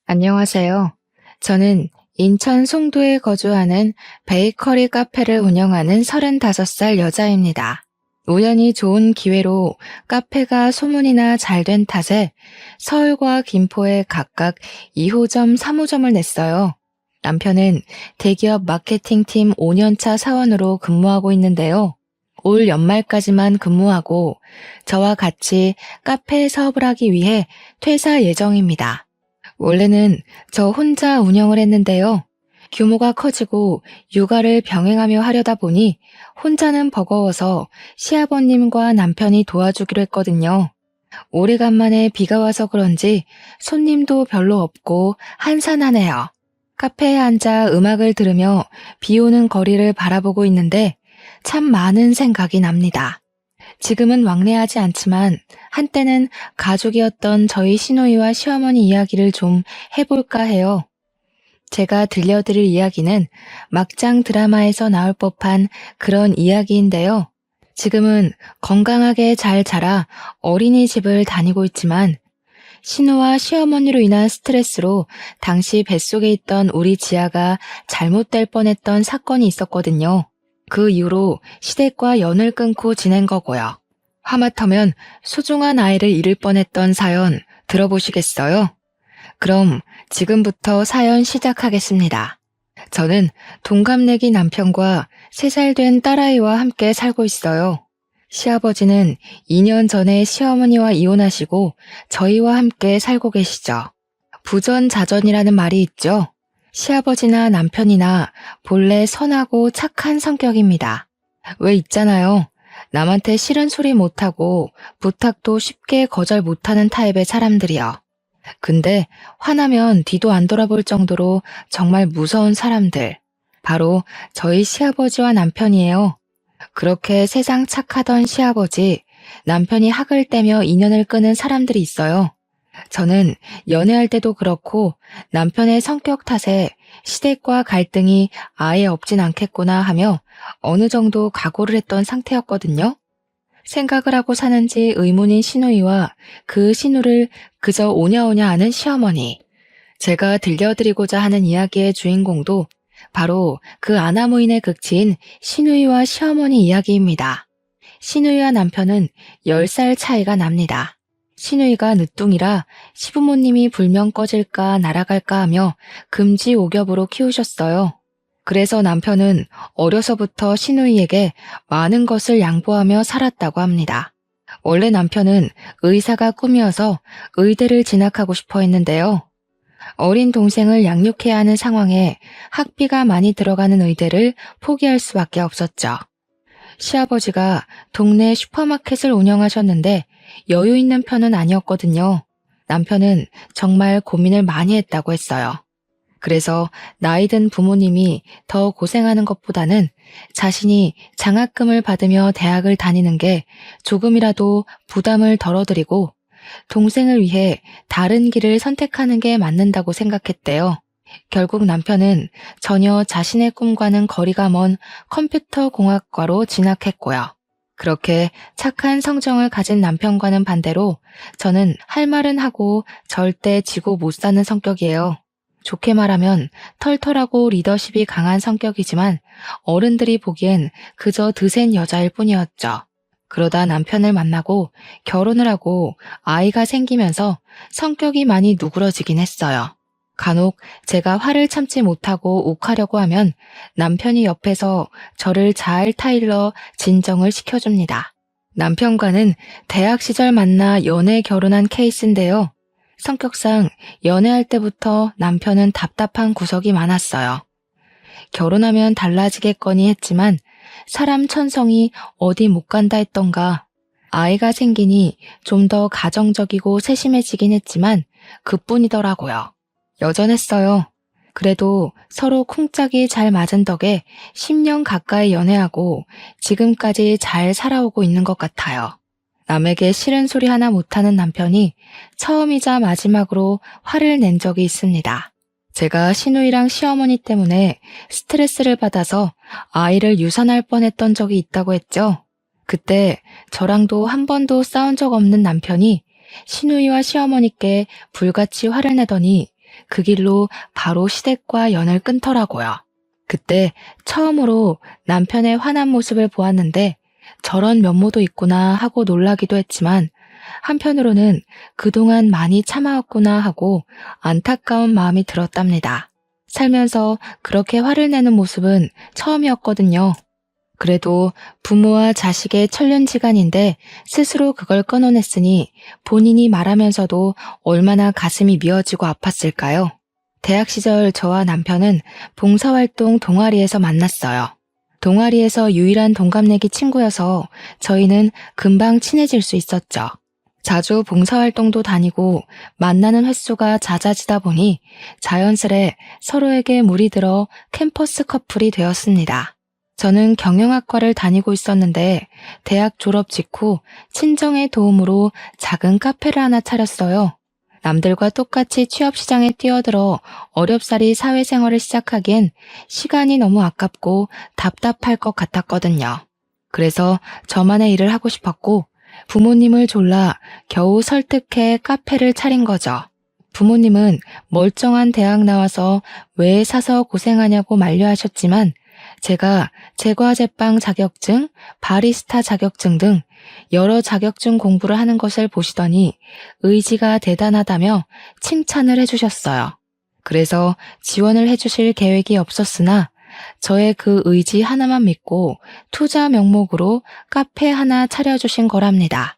안녕하세요. 저는 인천 송도에 거주하는 베이커리 카페를 운영하는 35살 여자입니다. 우연히 좋은 기회로 카페가 소문이나 잘 된 탓에 서울과 김포에 각각 2호점, 3호점을 냈어요. 남편은 대기업 마케팅팀 5년차 사원으로 근무하고 있는데요. 올 연말까지만 근무하고 저와 같이 카페 사업을 하기 위해 퇴사 예정입니다. 원래는 저 혼자 운영을 했는데요. 규모가 커지고 육아를 병행하며 하려다 보니 혼자는 버거워서 시아버님과 남편이 도와주기로 했거든요. 오래간만에 비가 와서 그런지 손님도 별로 없고 한산하네요. 카페에 앉아 음악을 들으며 비 오는 거리를 바라보고 있는데 참 많은 생각이 납니다. 지금은 왕래하지 않지만 한때는 가족이었던 저희 시누이와 시어머니 이야기를 좀 해볼까 해요. 제가 들려드릴 이야기는 막장 드라마에서 나올 법한 그런 이야기인데요. 지금은 건강하게 잘 자라 어린이집을 다니고 있지만 시누와 시어머니로 인한 스트레스로 당시 뱃속에 있던 우리 지아가 잘못될 뻔했던 사건이 있었거든요. 그 이후로 시댁과 연을 끊고 지낸 거고요. 하마터면 소중한 아이를 잃을 뻔했던 사연 들어보시겠어요? 그럼 지금부터 사연 시작하겠습니다. 저는 동갑내기 남편과 3살 된 딸아이와 함께 살고 있어요. 시아버지는 2년 전에 시어머니와 이혼하시고 저희와 함께 살고 계시죠. 부전자전이라는 말이 있죠. 시아버지나 남편이나 본래 선하고 착한 성격입니다. 왜 있잖아요. 남한테 싫은 소리 못하고 부탁도 쉽게 거절 못하는 타입의 사람들이요. 근데 화나면 뒤도 안 돌아볼 정도로 정말 무서운 사람들. 바로 저희 시아버지와 남편이에요. 그렇게 세상 착하던 시아버지, 남편이 학을 떼며 인연을 끄는 사람들이 있어요. 저는 연애할 때도 그렇고 남편의 성격 탓에 시댁과 갈등이 아예 없진 않겠구나 하며 어느 정도 각오를 했던 상태였거든요. 생각을 하고 사는지 의문인 시누이와 그 시누를 그저 오냐오냐 아는 시어머니. 제가 들려드리고자 하는 이야기의 주인공도 바로 그 아나무인의 극치인 시누이와 시어머니 이야기입니다. 시누이와 남편은 10살 차이가 납니다. 시누이가 늦둥이라 시부모님이 불면 꺼질까 날아갈까 하며 금지옥엽으로 키우셨어요. 그래서 남편은 어려서부터 시누이에게 많은 것을 양보하며 살았다고 합니다. 원래 남편은 의사가 꿈이어서 의대를 진학하고 싶어 했는데요. 어린 동생을 양육해야 하는 상황에 학비가 많이 들어가는 의대를 포기할 수밖에 없었죠. 시아버지가 동네 슈퍼마켓을 운영하셨는데 여유 있는 편은 아니었거든요. 남편은 정말 고민을 많이 했다고 했어요. 그래서 나이 든 부모님이 더 고생하는 것보다는 자신이 장학금을 받으며 대학을 다니는 게 조금이라도 부담을 덜어드리고 동생을 위해 다른 길을 선택하는 게 맞는다고 생각했대요. 결국 남편은 전혀 자신의 꿈과는 거리가 먼 컴퓨터 공학과로 진학했고요. 그렇게 착한 성정을 가진 남편과는 반대로 저는 할 말은 하고 절대 지고 못 사는 성격이에요. 좋게 말하면 털털하고 리더십이 강한 성격이지만 어른들이 보기엔 그저 드센 여자일 뿐이었죠. 그러다 남편을 만나고 결혼을 하고 아이가 생기면서 성격이 많이 누그러지긴 했어요. 간혹 제가 화를 참지 못하고 욱하려고 하면 남편이 옆에서 저를 잘 타일러 진정을 시켜줍니다. 남편과는 대학 시절 만나 연애 결혼한 케이스인데요. 성격상 연애할 때부터 남편은 답답한 구석이 많았어요. 결혼하면 달라지겠거니 했지만 사람 천성이 어디 못 간다 했던가. 아이가 생기니 좀 더 가정적이고 세심해지긴 했지만 그뿐이더라고요. 여전했어요. 그래도 서로 쿵짝이 잘 맞은 덕에 10년 가까이 연애하고 지금까지 잘 살아오고 있는 것 같아요. 남에게 싫은 소리 하나 못하는 남편이 처음이자 마지막으로 화를 낸 적이 있습니다. 제가 시누이랑 시어머니 때문에 스트레스를 받아서 아이를 유산할 뻔했던 적이 있다고 했죠. 그때 저랑도 한 번도 싸운 적 없는 남편이 시누이와 시어머니께 불같이 화를 내더니 그 길로 바로 시댁과 연을 끊더라고요. 그때 처음으로 남편의 화난 모습을 보았는데 저런 면모도 있구나 하고 놀라기도 했지만 한편으로는 그동안 많이 참아왔구나 하고 안타까운 마음이 들었답니다. 살면서 그렇게 화를 내는 모습은 처음이었거든요. 그래도 부모와 자식의 천륜지간인데 스스로 그걸 끊어냈으니 본인이 말하면서도 얼마나 가슴이 미어지고 아팠을까요? 대학 시절 저와 남편은 봉사활동 동아리에서 만났어요. 동아리에서 유일한 동갑내기 친구여서 저희는 금방 친해질 수 있었죠. 자주 봉사활동도 다니고 만나는 횟수가 잦아지다 보니 자연스레 서로에게 물이 들어 캠퍼스 커플이 되었습니다. 저는 경영학과를 다니고 있었는데 대학 졸업 직후 친정의 도움으로 작은 카페를 하나 차렸어요. 남들과 똑같이 취업시장에 뛰어들어 어렵사리 사회생활을 시작하기엔 시간이 너무 아깝고 답답할 것 같았거든요. 그래서 저만의 일을 하고 싶었고 부모님을 졸라 겨우 설득해 카페를 차린 거죠. 부모님은 멀쩡한 대학 나와서 왜 사서 고생하냐고 만류하셨지만 제가 제과제빵 자격증, 바리스타 자격증 등 여러 자격증 공부를 하는 것을 보시더니 의지가 대단하다며 칭찬을 해주셨어요. 그래서 지원을 해주실 계획이 없었으나 저의 그 의지 하나만 믿고 투자 명목으로 카페 하나 차려주신 거랍니다.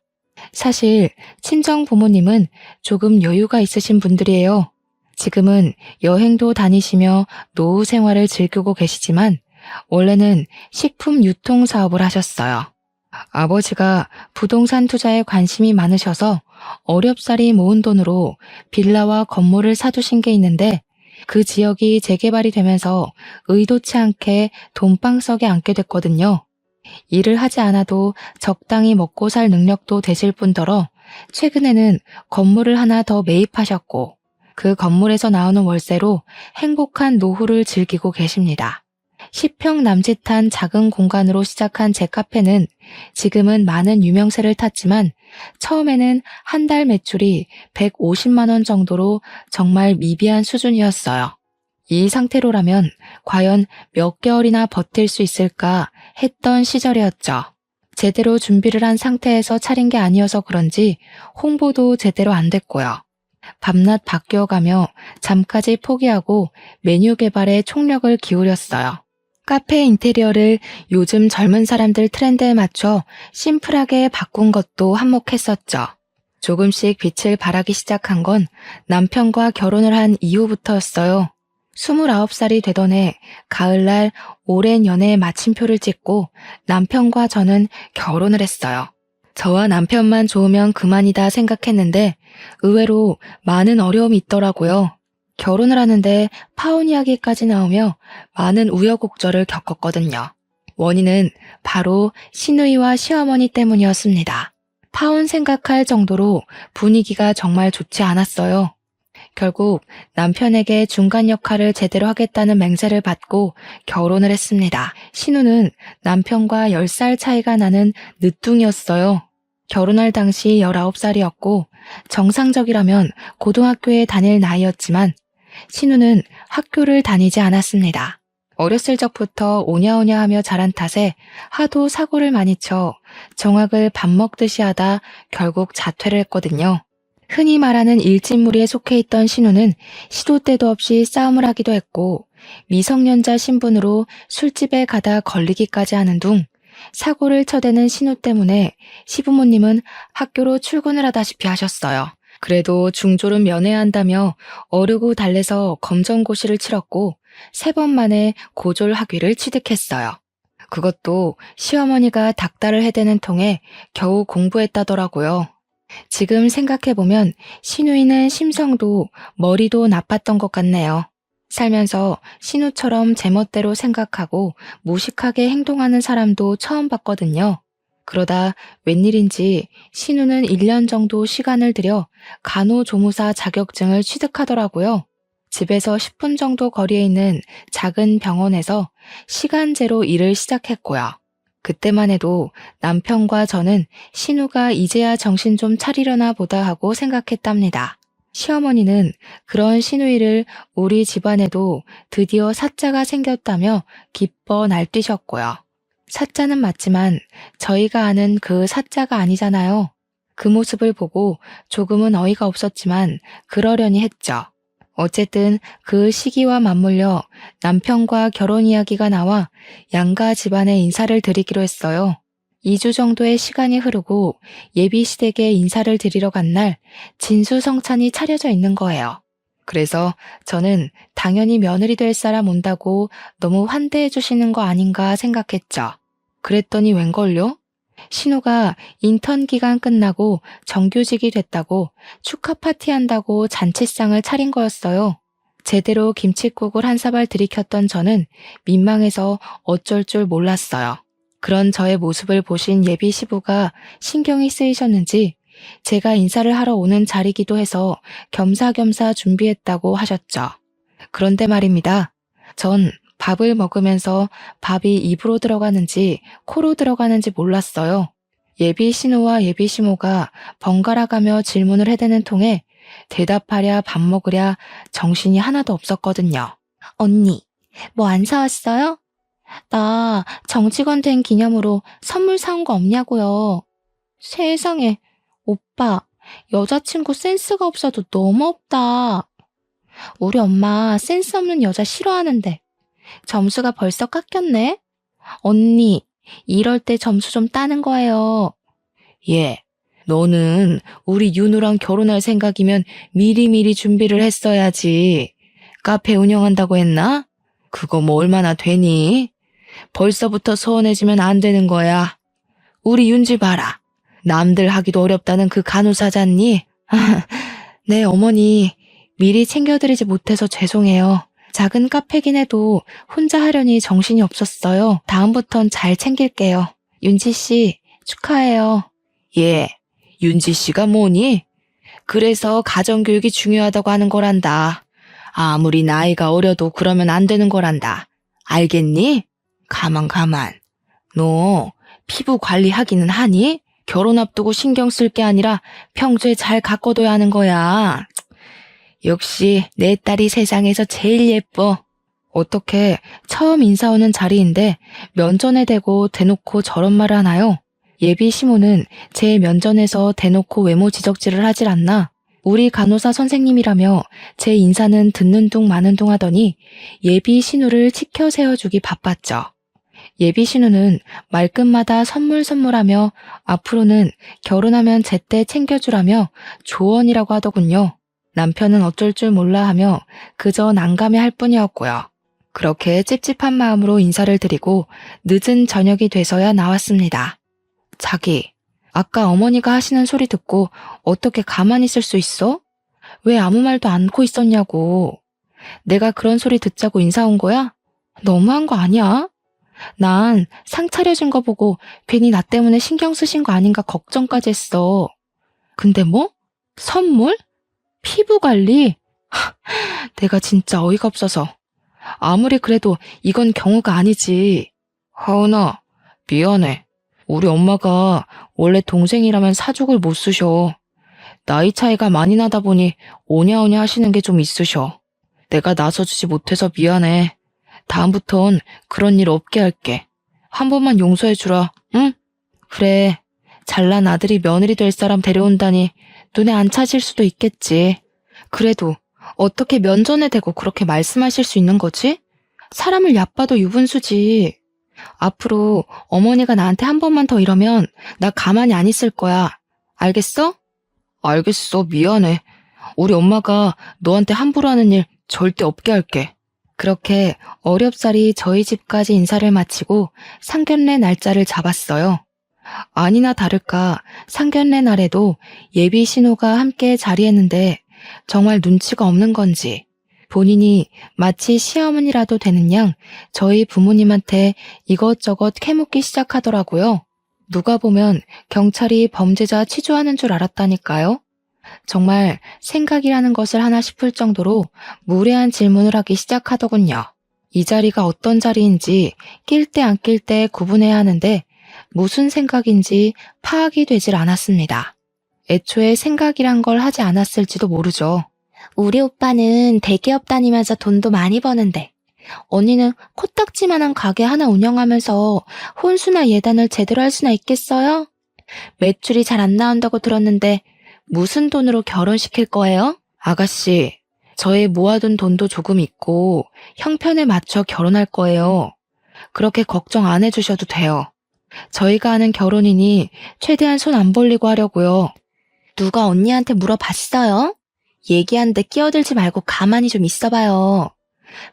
사실 친정 부모님은 조금 여유가 있으신 분들이에요. 지금은 여행도 다니시며 노후 생활을 즐기고 계시지만 원래는 식품 유통 사업을 하셨어요. 아버지가 부동산 투자에 관심이 많으셔서 어렵사리 모은 돈으로 빌라와 건물을 사두신 게 있는데 그 지역이 재개발이 되면서 의도치 않게 돈방석에 앉게 됐거든요. 일을 하지 않아도 적당히 먹고 살 능력도 되실 뿐더러 최근에는 건물을 하나 더 매입하셨고 그 건물에서 나오는 월세로 행복한 노후를 즐기고 계십니다. 10평 남짓한 작은 공간으로 시작한 제 카페는 지금은 많은 유명세를 탔지만 처음에는 한 달 매출이 150만 원 정도로 정말 미비한 수준이었어요. 이 상태로라면 과연 몇 개월이나 버틸 수 있을까 했던 시절이었죠. 제대로 준비를 한 상태에서 차린 게 아니어서 그런지 홍보도 제대로 안 됐고요. 밤낮 바뀌어가며 잠까지 포기하고 메뉴 개발에 총력을 기울였어요. 카페 인테리어를 요즘 젊은 사람들 트렌드에 맞춰 심플하게 바꾼 것도 한몫했었죠. 조금씩 빛을 발하기 시작한 건 남편과 결혼을 한 이후부터였어요. 29살이 되던 해 가을날 오랜 연애의 마침표를 찍고 남편과 저는 결혼을 했어요. 저와 남편만 좋으면 그만이다 생각했는데 의외로 많은 어려움이 있더라고요. 결혼을 하는데 파혼 이야기까지 나오며 많은 우여곡절을 겪었거든요. 원인은 바로 시누이와 시어머니 때문이었습니다. 파혼 생각할 정도로 분위기가 정말 좋지 않았어요. 결국 남편에게 중간 역할을 제대로 하겠다는 맹세를 받고 결혼을 했습니다. 신우는 남편과 10살 차이가 나는 늦둥이였어요. 결혼할 당시 19살이었고 정상적이라면 고등학교에 다닐 나이였지만 신우는 학교를 다니지 않았습니다. 어렸을 적부터 오냐오냐 하며 자란 탓에 하도 사고를 많이 쳐 정학을 밥 먹듯이 하다 결국 자퇴를 했거든요. 흔히 말하는 일진무리에 속해 있던 신우는 시도 때도 없이 싸움을 하기도 했고 미성년자 신분으로 술집에 가다 걸리기까지 하는 둥 사고를 쳐대는 신우 때문에 시부모님은 학교로 출근을 하다시피 하셨어요. 그래도 중졸은 면해야 한다며 어르고 달래서 검정고시를 치렀고 3번 만에 고졸 학위를 취득했어요. 그것도 시어머니가 닥달을 해대는 통에 겨우 공부했다더라고요. 지금 생각해보면 신우이는 심성도 머리도 나빴던 것 같네요. 살면서 신우처럼 제멋대로 생각하고 무식하게 행동하는 사람도 처음 봤거든요. 그러다 웬일인지 신우는 1년 정도 시간을 들여 간호조무사 자격증을 취득하더라고요. 집에서 10분 정도 거리에 있는 작은 병원에서 시간제로 일을 시작했고요. 그때만 해도 남편과 저는 신우가 이제야 정신 좀 차리려나 보다 하고 생각했답니다. 시어머니는 그런 시누이를 우리 집안에도 드디어 사자가 생겼다며 기뻐 날뛰셨고요. 사자는 맞지만 저희가 아는 그 사자가 아니잖아요. 그 모습을 보고 조금은 어이가 없었지만 그러려니 했죠. 어쨌든 그 시기와 맞물려 남편과 결혼 이야기가 나와 양가 집안에 인사를 드리기로 했어요. 2주 정도의 시간이 흐르고 예비 시댁에 인사를 드리러 간 날 진수성찬이 차려져 있는 거예요. 그래서 저는 당연히 며느리 될 사람 온다고 너무 환대해 주시는 거 아닌가 생각했죠. 그랬더니 웬걸요? 신우가 인턴 기간 끝나고 정규직이 됐다고 축하 파티한다고 잔치상을 차린 거였어요. 제대로 김칫국을 한 사발 들이켰던 저는 민망해서 어쩔 줄 몰랐어요. 그런 저의 모습을 보신 예비 시부가 신경이 쓰이셨는지 제가 인사를 하러 오는 자리기도 해서 겸사겸사 준비했다고 하셨죠. 그런데 말입니다. 전 밥을 먹으면서 밥이 입으로 들어가는지 코로 들어가는지 몰랐어요. 예비 신우와 예비 시모가 번갈아 가며 질문을 해대는 통에 대답하랴 밥 먹으랴 정신이 하나도 없었거든요. 언니, 뭐 안 사왔어요? 나 정직원 된 기념으로 선물 사온 거 없냐고요. 세상에, 오빠, 여자친구 센스가 없어도 너무 없다. 우리 엄마 센스 없는 여자 싫어하는데 점수가 벌써 깎였네? 언니, 이럴 때 점수 좀 따는 거예요. 예, 너는 우리 윤우랑 결혼할 생각이면 미리미리 준비를 했어야지. 카페 운영한다고 했나? 그거 뭐 얼마나 되니? 벌써부터 서운해지면 안 되는 거야. 우리 윤지 봐라. 남들 하기도 어렵다는 그 간호사잖니? 네, 어머니. 미리 챙겨드리지 못해서 죄송해요. 작은 카페긴 해도 혼자 하려니 정신이 없었어요. 다음부턴 잘 챙길게요. 윤지 씨, 축하해요. 예, 윤지 씨가 뭐니? 그래서 가정교육이 중요하다고 하는 거란다. 아무리 나이가 어려도 그러면 안 되는 거란다. 알겠니? 가만. 너 피부 관리하기는 하니? 결혼 앞두고 신경 쓸 게 아니라 평소에 잘 가꿔둬야 하는 거야. 역시 내 딸이 세상에서 제일 예뻐. 어떻게 처음 인사 오는 자리인데 면전에 대고 대놓고 저런 말을 하나요? 예비 시모는 제 면전에서 대놓고 외모 지적질을 하질 않나? 우리 간호사 선생님이라며 제 인사는 듣는 둥 마는 둥 하더니 예비 신우를 치켜 세워주기 바빴죠. 예비 신우는 말끝마다 선물하며 앞으로는 결혼하면 제때 챙겨주라며 조언이라고 하더군요. 남편은 어쩔 줄 몰라 하며 그저 난감해 할 뿐이었고요. 그렇게 찝찝한 마음으로 인사를 드리고 늦은 저녁이 돼서야 나왔습니다. 자기, 아까 어머니가 하시는 소리 듣고 어떻게 가만히 있을 수 있어? 왜 아무 말도 않고 있었냐고. 내가 그런 소리 듣자고 인사 온 거야? 너무한 거 아니야? 난 상 차려준 거 보고 괜히 나 때문에 신경 쓰신 거 아닌가 걱정까지 했어. 근데 뭐? 선물? 피부 관리? 내가 진짜 어이가 없어서. 아무리 그래도 이건 경우가 아니지. 하은아, 미안해. 우리 엄마가 원래 동생이라면 사족을 못 쓰셔. 나이 차이가 많이 나다 보니 오냐오냐 하시는 게 좀 있으셔. 내가 나서주지 못해서 미안해. 다음부턴 그런 일 없게 할게. 한 번만 용서해주라, 응? 그래, 잘난 아들이 며느리 될 사람 데려온다니 눈에 안 차질 수도 있겠지. 그래도 어떻게 면전에 대고 그렇게 말씀하실 수 있는 거지? 사람을 얕봐도 유분수지. 앞으로 어머니가 나한테 한 번만 더 이러면 나 가만히 안 있을 거야. 알겠어? 알겠어, 미안해. 우리 엄마가 너한테 함부로 하는 일 절대 없게 할게. 그렇게 어렵사리 저희 집까지 인사를 마치고 상견례 날짜를 잡았어요. 아니나 다를까 상견례 날에도 예비 신우가 함께 자리했는데 정말 눈치가 없는 건지 본인이 마치 시어머니라도 되는 양 저희 부모님한테 이것저것 캐묻기 시작하더라고요. 누가 보면 경찰이 범죄자 취조하는 줄 알았다니까요. 정말 생각이라는 것을 하나 싶을 정도로 무례한 질문을 하기 시작하더군요. 이 자리가 어떤 자리인지 낄 때 안 낄 때 구분해야 하는데 무슨 생각인지 파악이 되질 않았습니다. 애초에 생각이란 걸 하지 않았을지도 모르죠. 우리 오빠는 대기업 다니면서 돈도 많이 버는데 언니는 코딱지만한 가게 하나 운영하면서 혼수나 예단을 제대로 할 수나 있겠어요? 매출이 잘 안 나온다고 들었는데 무슨 돈으로 결혼시킬 거예요? 아가씨, 저의 모아둔 돈도 조금 있고 형편에 맞춰 결혼할 거예요. 그렇게 걱정 안 해주셔도 돼요. 저희가 하는 결혼이니 최대한 손 안 벌리고 하려고요. 누가 언니한테 물어봤어요? 얘기하는데 끼어들지 말고 가만히 좀 있어봐요.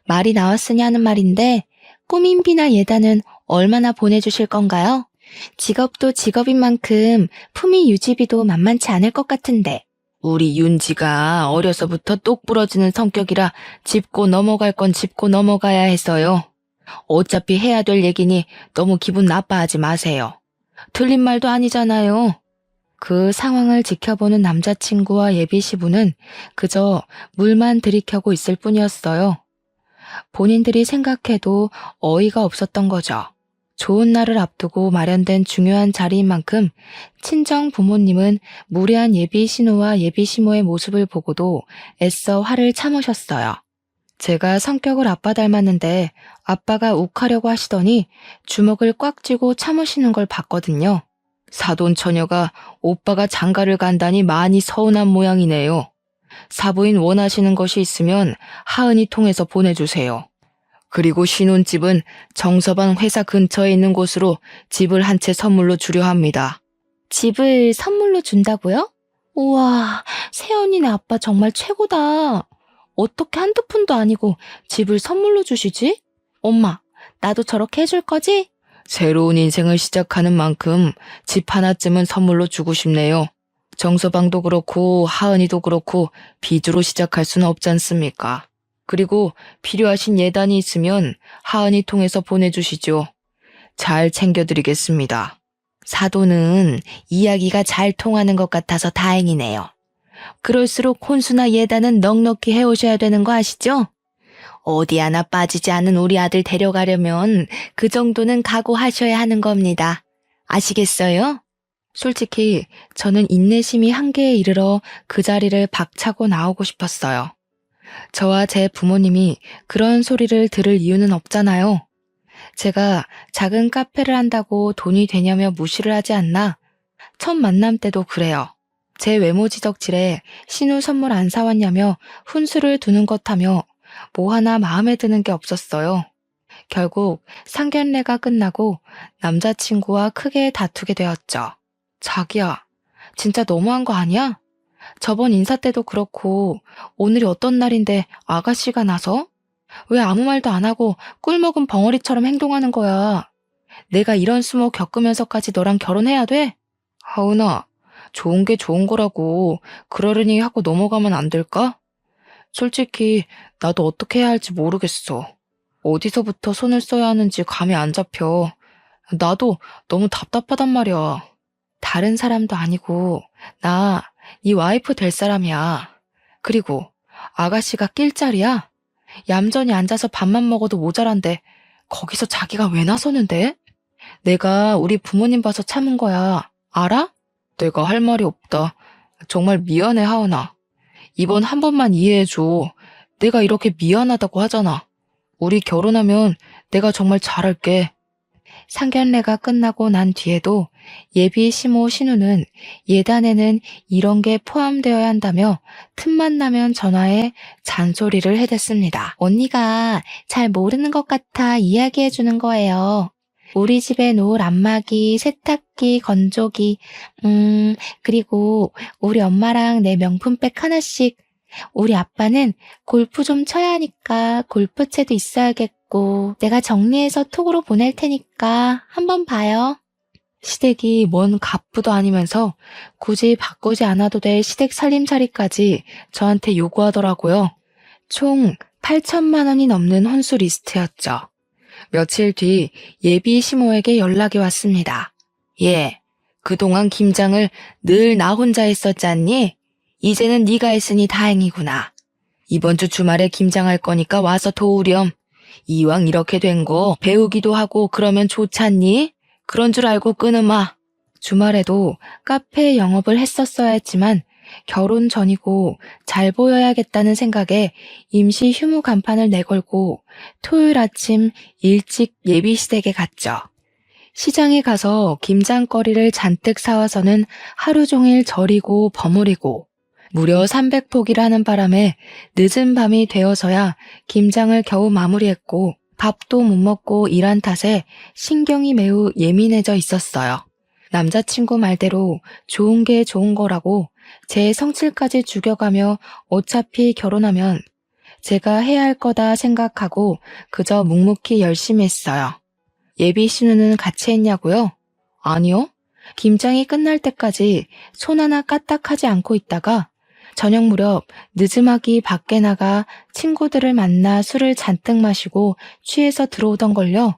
말이 나왔으니 하는 말인데 꾸민비나 예단은 얼마나 보내주실 건가요? 직업도 직업인 만큼 품위 유지비도 만만치 않을 것 같은데. 우리 윤지가 어려서부터 똑 부러지는 성격이라 짚고 넘어갈 건 짚고 넘어가야 해서요. 어차피 해야 될 얘기니 너무 기분 나빠하지 마세요. 틀린 말도 아니잖아요. 그 상황을 지켜보는 남자친구와 예비 시부는 그저 물만 들이켜고 있을 뿐이었어요. 본인들이 생각해도 어이가 없었던 거죠. 좋은 날을 앞두고 마련된 중요한 자리인 만큼 친정 부모님은 무례한 예비 신우와 예비 시모의 모습을 보고도 애써 화를 참으셨어요. 제가 성격을 아빠 닮았는데 아빠가 욱하려고 하시더니 주먹을 꽉 쥐고 참으시는 걸 봤거든요. 사돈 처녀가 오빠가 장가를 간다니 많이 서운한 모양이네요. 사부인 원하시는 것이 있으면 하은이 통해서 보내주세요. 그리고 신혼집은 정서방 회사 근처에 있는 곳으로 집을 한 채 선물로 주려 합니다. 집을 선물로 준다고요? 우와, 새언니네 아빠 정말 최고다. 어떻게 한두 푼도 아니고 집을 선물로 주시지? 엄마, 나도 저렇게 해줄 거지? 새로운 인생을 시작하는 만큼 집 하나쯤은 선물로 주고 싶네요. 정서방도 그렇고 하은이도 그렇고 빚으로 시작할 수는 없지 않습니까? 그리고 필요하신 예단이 있으면 하은이 통해서 보내주시죠. 잘 챙겨드리겠습니다. 사도는 이야기가 잘 통하는 것 같아서 다행이네요. 그럴수록 혼수나 예단은 넉넉히 해오셔야 되는 거 아시죠? 어디 하나 빠지지 않은 우리 아들 데려가려면 그 정도는 각오하셔야 하는 겁니다. 아시겠어요? 솔직히 저는 인내심이 한계에 이르러 그 자리를 박차고 나오고 싶었어요. 저와 제 부모님이 그런 소리를 들을 이유는 없잖아요. 제가 작은 카페를 한다고 돈이 되냐며 무시를 하지 않나? 첫 만남 때도 그래요. 제 외모 지적질에 신우 선물 안 사왔냐며 훈수를 두는 것 하며 뭐 하나 마음에 드는 게 없었어요. 결국 상견례가 끝나고 남자친구와 크게 다투게 되었죠. 자기야, 진짜 너무한 거 아니야? 저번 인사 때도 그렇고 오늘이 어떤 날인데 아가씨가 나서? 왜 아무 말도 안 하고 꿀먹은 벙어리처럼 행동하는 거야? 내가 이런 수모 겪으면서까지 너랑 결혼해야 돼? 하은아, 좋은 게 좋은 거라고 그러려니 하고 넘어가면 안 될까? 솔직히 나도 어떻게 해야 할지 모르겠어. 어디서부터 손을 써야 하는지 감이 안 잡혀. 나도 너무 답답하단 말이야. 다른 사람도 아니고 나 네 와이프 될 사람이야. 그리고 아가씨가 낄 자리야? 얌전히 앉아서 밥만 먹어도 모자란데 거기서 자기가 왜 나서는데? 내가 우리 부모님 봐서 참은 거야. 알아? 내가 할 말이 없다. 정말 미안해, 하은아. 이번 한 번만 이해해줘. 내가 이렇게 미안하다고 하잖아. 우리 결혼하면 내가 정말 잘할게. 상견례가 끝나고 난 뒤에도 예비 시모 신우는 예단에는 이런 게 포함되어야 한다며 틈만 나면 전화해 잔소리를 해댔습니다. 언니가 잘 모르는 것 같아 이야기해 주는 거예요. 우리 집에 놓을 안마기, 세탁기, 건조기, 그리고 우리 엄마랑 내 명품백 하나씩. 우리 아빠는 골프 좀 쳐야 하니까 골프채도 있어야겠고, 내가 정리해서 톡으로 보낼 테니까 한번 봐요. 시댁이 뭔 갑부도 아니면서 굳이 바꾸지 않아도 될 시댁 살림살이까지 저한테 요구하더라고요. 총 8천만 원이 넘는 혼수 리스트였죠. 며칠 뒤 예비 시모에게 연락이 왔습니다. 예, 그동안 김장을 늘 나 혼자 했었지 않니? 이제는 네가 했으니 다행이구나. 이번 주 주말에 김장할 거니까 와서 도우렴. 이왕 이렇게 된 거 배우기도 하고 그러면 좋잖니? 그런 줄 알고 끊으마. 주말에도 카페 영업을 했었어야 했지만 결혼 전이고 잘 보여야겠다는 생각에 임시 휴무 간판을 내걸고 토요일 아침 일찍 예비시댁에 갔죠. 시장에 가서 김장거리를 잔뜩 사와서는 하루 종일 절이고 버무리고 무려 300포기를 하는 바람에 늦은 밤이 되어서야 김장을 겨우 마무리했고 밥도 못 먹고 일한 탓에 신경이 매우 예민해져 있었어요. 남자친구 말대로 좋은 게 좋은 거라고 제 성질까지 죽여가며 어차피 결혼하면 제가 해야 할 거다 생각하고 그저 묵묵히 열심히 했어요. 예비 신우는 같이 했냐고요? 아니요. 김장이 끝날 때까지 손 하나 까딱하지 않고 있다가 저녁 무렵 늦음하기 밖에 나가 친구들을 만나 술을 잔뜩 마시고 취해서 들어오던걸요.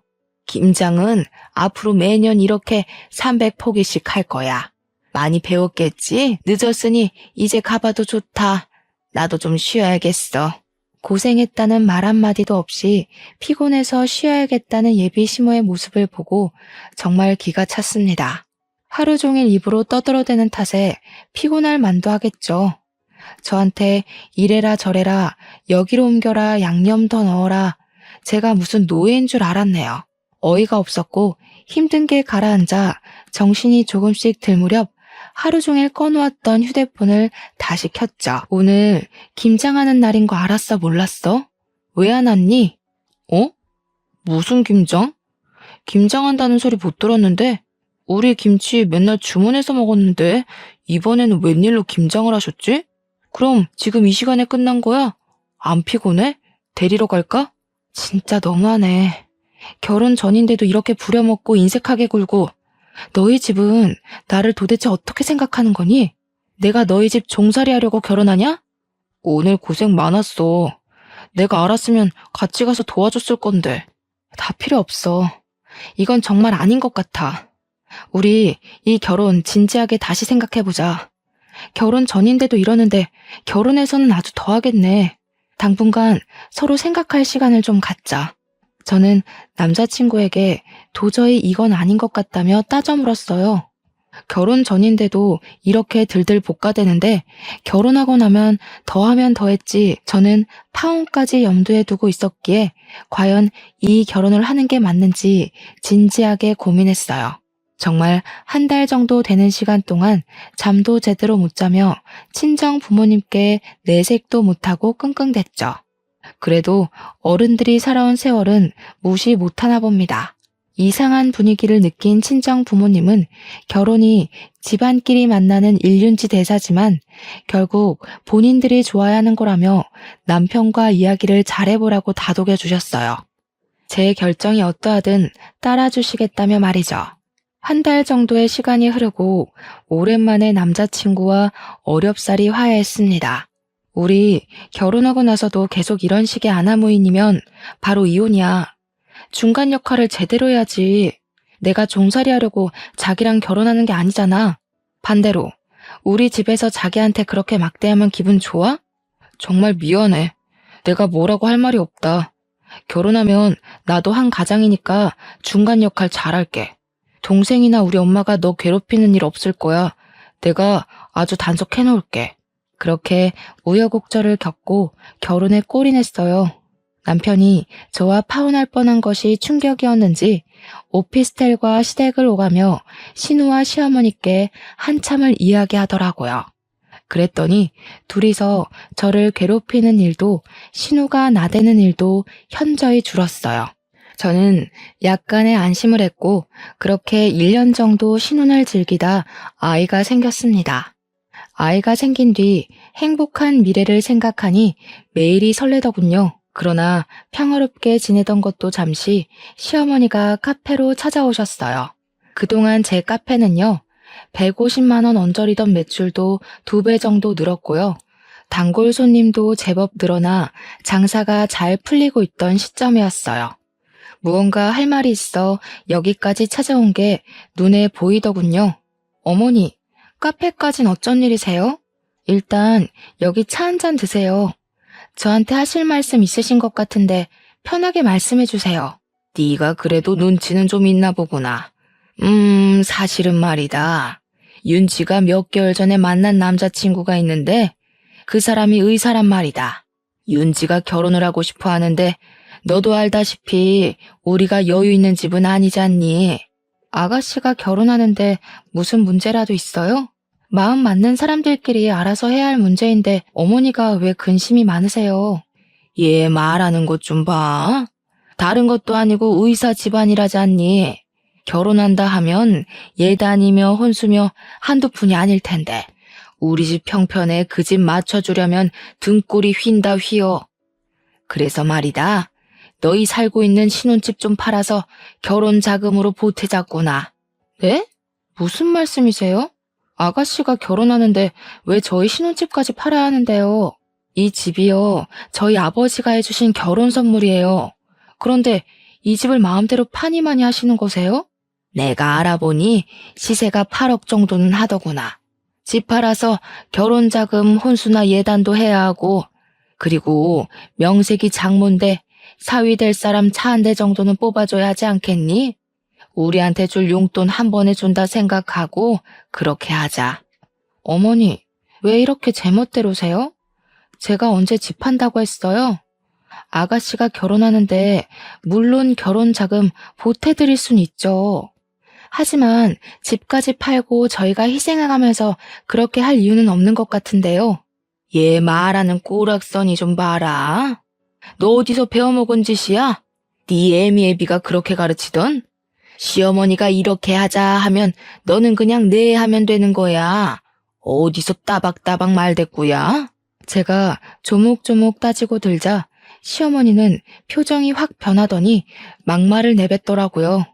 김장은 앞으로 매년 이렇게 300포기씩 할 거야. 많이 배웠겠지? 늦었으니 이제 가봐도 좋다. 나도 좀 쉬어야겠어. 고생했다는 말 한마디도 없이 피곤해서 쉬어야겠다는 예비 시모의 모습을 보고 정말 기가 찼습니다. 하루 종일 입으로 떠들어대는 탓에 피곤할 만도 하겠죠. 저한테 이래라 저래라 여기로 옮겨라 양념 더 넣어라 제가 무슨 노예인 줄 알았네요. 어이가 없었고 힘든 게 가라앉아 정신이 조금씩 들 무렵 하루 종일 꺼놓았던 휴대폰을 다시 켰죠. 오늘 김장하는 날인 거 알았어 몰랐어? 왜 안 왔니? 어? 무슨 김장? 김장한다는 소리 못 들었는데 우리 김치 맨날 주문해서 먹었는데 이번에는 웬일로 김장을 하셨지? 그럼 지금 이 시간에 끝난 거야? 안 피곤해? 데리러 갈까? 진짜 너무하네. 결혼 전인데도 이렇게 부려먹고 인색하게 굴고 너희 집은 나를 도대체 어떻게 생각하는 거니? 내가 너희 집 종살이 하려고 결혼하냐? 오늘 고생 많았어. 내가 알았으면 같이 가서 도와줬을 건데. 다 필요 없어. 이건 정말 아닌 것 같아. 우리 이 결혼 진지하게 다시 생각해보자. 결혼 전인데도 이러는데 결혼해서는 아주 더하겠네. 당분간 서로 생각할 시간을 좀 갖자. 저는 남자친구에게 도저히 이건 아닌 것 같다며 따져 물었어요. 결혼 전인데도 이렇게 들들 볶아대는데 결혼하고 나면 더하면 더했지 저는 파혼까지 염두에 두고 있었기에 과연 이 결혼을 하는 게 맞는지 진지하게 고민했어요. 정말 한 달 정도 되는 시간 동안 잠도 제대로 못 자며 친정 부모님께 내색도 못하고 끙끙댔죠. 그래도 어른들이 살아온 세월은 무시 못하나 봅니다. 이상한 분위기를 느낀 친정 부모님은 결혼이 집안끼리 만나는 일륜지 대사지만 결국 본인들이 좋아야 하는 거라며 남편과 이야기를 잘해보라고 다독여 주셨어요. 제 결정이 어떠하든 따라주시겠다며 말이죠. 한 달 정도의 시간이 흐르고 오랜만에 남자친구와 어렵사리 화해했습니다. 우리 결혼하고 나서도 계속 이런 식의 아나무인이면 바로 이혼이야. 중간 역할을 제대로 해야지. 내가 종살이 하려고 자기랑 결혼하는 게 아니잖아. 반대로 우리 집에서 자기한테 그렇게 막대하면 기분 좋아? 정말 미안해. 내가 뭐라고 할 말이 없다. 결혼하면 나도 한 가장이니까 중간 역할 잘할게. 동생이나 우리 엄마가 너 괴롭히는 일 없을 거야. 내가 아주 단속해놓을게. 그렇게 우여곡절을 겪고 결혼에 골인했어요. 남편이 저와 파혼할 뻔한 것이 충격이었는지 오피스텔과 시댁을 오가며 신우와 시어머니께 한참을 이야기하더라고요. 그랬더니 둘이서 저를 괴롭히는 일도 신우가 나대는 일도 현저히 줄었어요. 저는 약간의 안심을 했고 그렇게 1년 정도 신혼을 즐기다 아이가 생겼습니다. 아이가 생긴 뒤 행복한 미래를 생각하니 매일이 설레더군요. 그러나 평화롭게 지내던 것도 잠시 시어머니가 카페로 찾아오셨어요. 그동안 제 카페는요, 150만 원 언저리던 매출도 2배 정도 늘었고요. 단골 손님도 제법 늘어나 장사가 잘 풀리고 있던 시점이었어요. 무언가 할 말이 있어 여기까지 찾아온 게 눈에 보이더군요. 어머니, 카페까진 어쩐 일이세요? 일단 여기 차 한 잔 드세요. 저한테 하실 말씀 있으신 것 같은데 편하게 말씀해 주세요. 네가 그래도 눈치는 좀 있나 보구나. 사실은 말이다. 윤지가 몇 개월 전에 만난 남자친구가 있는데 그 사람이 의사란 말이다. 윤지가 결혼을 하고 싶어 하는데 너도 알다시피 우리가 여유 있는 집은 아니잖니. 아가씨가 결혼하는데 무슨 문제라도 있어요? 마음 맞는 사람들끼리 알아서 해야 할 문제인데 어머니가 왜 근심이 많으세요? 얘 말하는 것 좀 봐. 다른 것도 아니고 의사 집안이라잖니. 결혼한다 하면 예단이며 혼수며 한두 푼이 아닐 텐데 우리 집 형편에 그 집 맞춰주려면 등골이 휜다 휘어. 그래서 말이다. 너희 살고 있는 신혼집 좀 팔아서 결혼 자금으로 보태자꾸나. 네? 무슨 말씀이세요? 아가씨가 결혼하는데 왜 저희 신혼집까지 팔아야 하는데요? 이 집이요, 저희 아버지가 해주신 결혼 선물이에요. 그런데 이 집을 마음대로 파니마니 하시는 거세요? 내가 알아보니 시세가 8억 정도는 하더구나. 집 팔아서 결혼 자금 혼수나 예단도 해야 하고, 그리고 명색이 장모인데 사위 될 사람 차 한 대 정도는 뽑아줘야 하지 않겠니? 우리한테 줄 용돈 한 번에 준다 생각하고 그렇게 하자. 어머니, 왜 이렇게 제멋대로세요? 제가 언제 집 판다고 했어요? 아가씨가 결혼하는데 물론 결혼 자금 보태드릴 순 있죠. 하지만 집까지 팔고 저희가 희생해가면서 그렇게 할 이유는 없는 것 같은데요. 얘 말하는 꼬락서니 좀 봐라. 너 어디서 배워먹은 짓이야? 네 애미애비가 그렇게 가르치던? 시어머니가 이렇게 하자 하면 너는 그냥 네 하면 되는 거야. 어디서 따박따박 말대꾸야? 제가 조목조목 따지고 들자 시어머니는 표정이 확 변하더니 막말을 내뱉더라고요.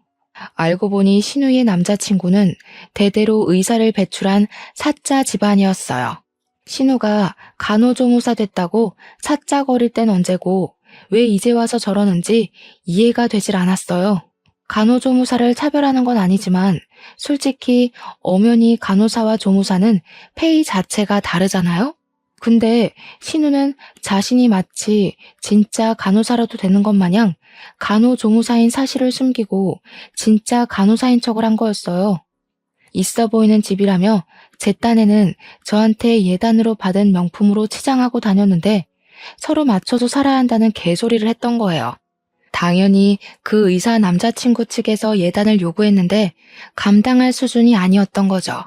알고 보니 신우의 남자친구는 대대로 의사를 배출한 사자 집안이었어요. 신우가 간호조무사 됐다고 사짜거릴 땐 언제고 왜 이제 와서 저러는지 이해가 되질 않았어요. 간호조무사를 차별하는 건 아니지만 솔직히 엄연히 간호사와 조무사는 페이 자체가 다르잖아요? 근데 신우는 자신이 마치 진짜 간호사라도 되는 것 마냥 간호조무사인 사실을 숨기고 진짜 간호사인 척을 한 거였어요. 있어 보이는 집이라며 제 딴에는 저한테 예단으로 받은 명품으로 치장하고 다녔는데 서로 맞춰서 살아야 한다는 개소리를 했던 거예요. 당연히 그 의사 남자친구 측에서 예단을 요구했는데 감당할 수준이 아니었던 거죠.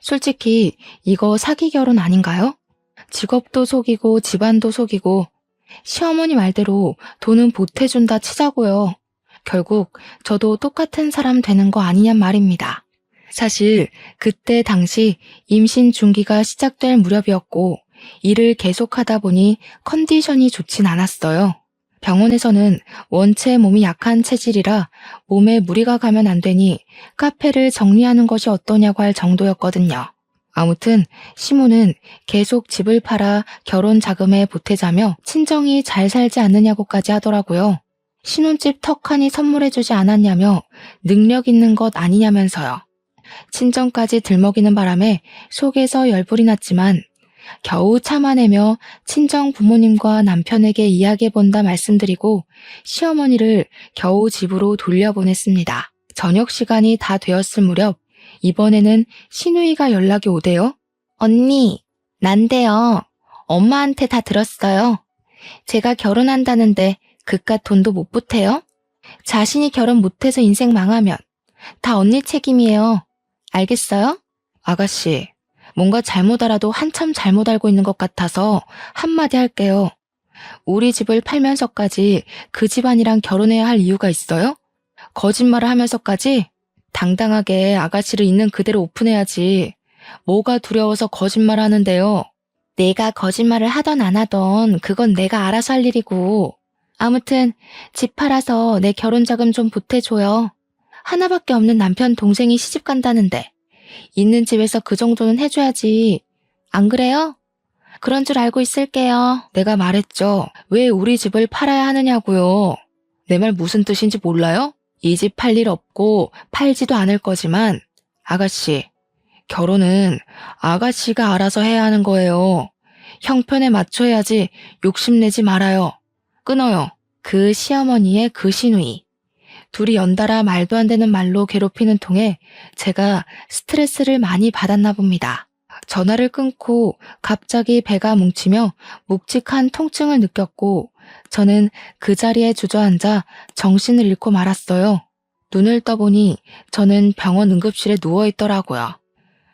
솔직히 이거 사기 결혼 아닌가요? 직업도 속이고 집안도 속이고 시어머니 말대로 돈은 보태준다 치자고요. 결국 저도 똑같은 사람 되는 거 아니냔 말입니다. 사실 그때 당시 임신 중기가 시작될 무렵이었고 일을 계속하다 보니 컨디션이 좋진 않았어요. 병원에서는 원체 몸이 약한 체질이라 몸에 무리가 가면 안 되니 카페를 정리하는 것이 어떠냐고 할 정도였거든요. 아무튼 시모는 계속 집을 팔아 결혼 자금에 보태자며 친정이 잘 살지 않느냐고까지 하더라고요. 신혼집 턱하니 선물해주지 않았냐며 능력 있는 것 아니냐면서요. 친정까지 들먹이는 바람에 속에서 열불이 났지만 겨우 참아내며 친정 부모님과 남편에게 이야기해본다 말씀드리고 시어머니를 겨우 집으로 돌려보냈습니다. 저녁 시간이 다 되었을 무렵 이번에는 신우이가 연락이 오대요. 언니, 난데요. 엄마한테 다 들었어요. 제가 결혼한다는데 그깟 돈도 못 보태요? 자신이 결혼 못해서 인생 망하면 다 언니 책임이에요. 알겠어요? 아가씨, 뭔가 잘못 알아도 한참 잘못 알고 있는 것 같아서 한마디 할게요. 우리 집을 팔면서까지 그 집안이랑 결혼해야 할 이유가 있어요? 거짓말을 하면서까지? 당당하게 아가씨를 있는 그대로 오픈해야지. 뭐가 두려워서 거짓말 하는데요. 내가 거짓말을 하던 안 하던 그건 내가 알아서 할 일이고. 아무튼 집 팔아서 내 결혼 자금 좀 보태줘요. 하나밖에 없는 남편 동생이 시집 간다는데 있는 집에서 그 정도는 해줘야지. 안 그래요? 그런 줄 알고 있을게요. 내가 말했죠. 왜 우리 집을 팔아야 하느냐고요. 내 말 무슨 뜻인지 몰라요? 이 집 팔 일 없고 팔지도 않을 거지만 아가씨, 결혼은 아가씨가 알아서 해야 하는 거예요. 형편에 맞춰야지 욕심내지 말아요. 끊어요. 그 시어머니의 그 시누이. 둘이 연달아 말도 안 되는 말로 괴롭히는 통에 제가 스트레스를 많이 받았나 봅니다. 전화를 끊고 갑자기 배가 뭉치며 묵직한 통증을 느꼈고 저는 그 자리에 주저앉아 정신을 잃고 말았어요. 눈을 떠보니 저는 병원 응급실에 누워있더라고요.